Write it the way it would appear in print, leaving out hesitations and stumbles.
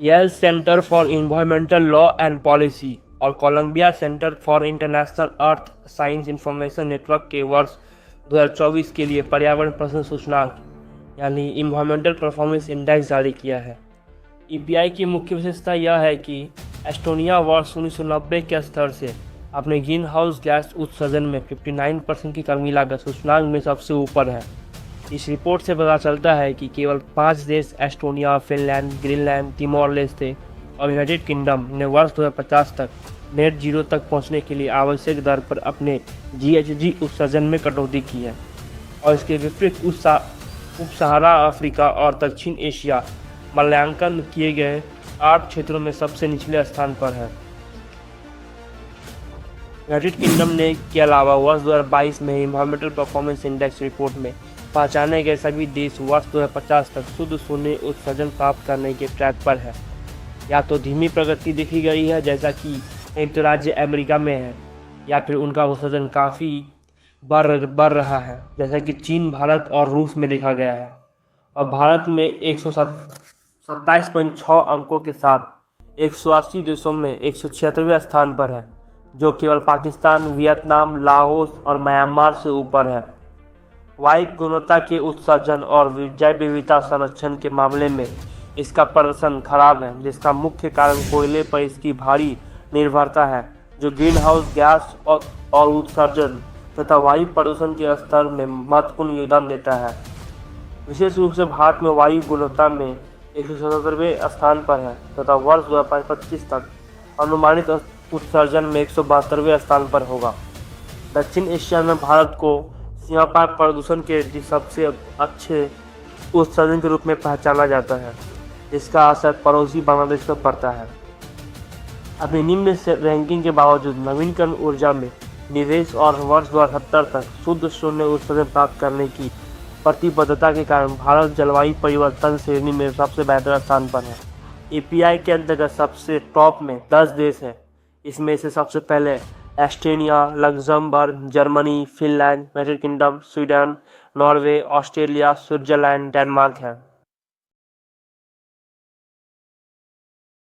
L Center for Environmental Law and Policy और Columbia Center for International Earth Science Information Network के वर्ष 2024 के लिए पर्यावरण प्रदूषण सूचकांक यानी इन्वायरमेंटल परफॉर्मेंस इंडेक्स जारी किया है। ईपीआई की मुख्य विशेषता यह है कि एस्टोनिया वर्ष 1990 के स्तर से अपने ग्रीन हाउस गैस उत्सर्जन में 59% की कमी लाकर सूचकांक में सबसे ऊपर है। इस रिपोर्ट से पता चलता है कि केवल 5 देश Estonia, Finland, Greenland, Timor Leste और यूनाइटेड किंगडम ने वर्ष 2050 तक नेट जीरो तक पहुंचने के लिए आवश्यक दर पर अपने जीएचजी उत्सर्जन में कटौती की है और इसके विपरीत उप सहारा अफ्रीका और दक्षिण एशिया मूल्यांकन किए गए 8 क्षेत्रों में सबसे निचले स्थान पर है। यूनाइटेड किंगडम ने के अलावा वर्ष 2022 में इन्वायरमेंटल परफॉर्मेंस इंडेक्स रिपोर्ट में पहचाने गए सभी देश वर्ष 2050 तक शुद्ध शून्य उत्सर्जन प्राप्त करने के ट्रैक पर है। या तो धीमी प्रगति देखी गई है, जैसा कि संयुक्त राज्य अमेरिका में है, या फिर उनका उत्सर्जन काफ़ी बढ़ रहा है, जैसा कि चीन, भारत और रूस में देखा गया है। और भारत में 127.6 अंकों के साथ 180 देशों में 176वें स्थान पर है, जो केवल पाकिस्तान, वियतनाम, लाओस और म्यांमार से ऊपर है। वायु गुणवत्ता के उत्सर्जन और जैव विविधता संरक्षण के मामले में इसका प्रदर्शन खराब है, जिसका मुख्य कारण कोयले पर इसकी भारी निर्भरता है, जो ग्रीन हाउस गैस और उत्सर्जन तथा वायु प्रदूषण के स्तर में महत्वपूर्ण योगदान देता है। विशेष रूप से भारत में वायु गुणवत्ता में 177वें स्थान पर है तथा वर्ष 2025 तक अनुमानित उत्सर्जन में 172वें स्थान पर होगा। दक्षिण एशिया में भारत को सीमापार प्रदूषण के सबसे अच्छे उत्सर्जन के रूप में पहचाना जाता है, जिसका असर पड़ोसी बांग्लादेश पर पड़ता है। अपनी निम्न रैंकिंग के बावजूद नवीनकरण ऊर्जा में निवेश और वर्ष 2070 तक शुद्ध शून्य उत्सर्जन प्राप्त करने की प्रतिबद्धता के कारण भारत जलवायु परिवर्तन श्रेणी में सबसे बेहतर स्थान पर है। एपीआई के अंतर्गत सबसे टॉप में 10 देश हैं। इसमें से सबसे पहले Estonia, Luxembourg, Germany, Finland, United kingdom, Sweden, Norway, Australia, Switzerland, Denmark है।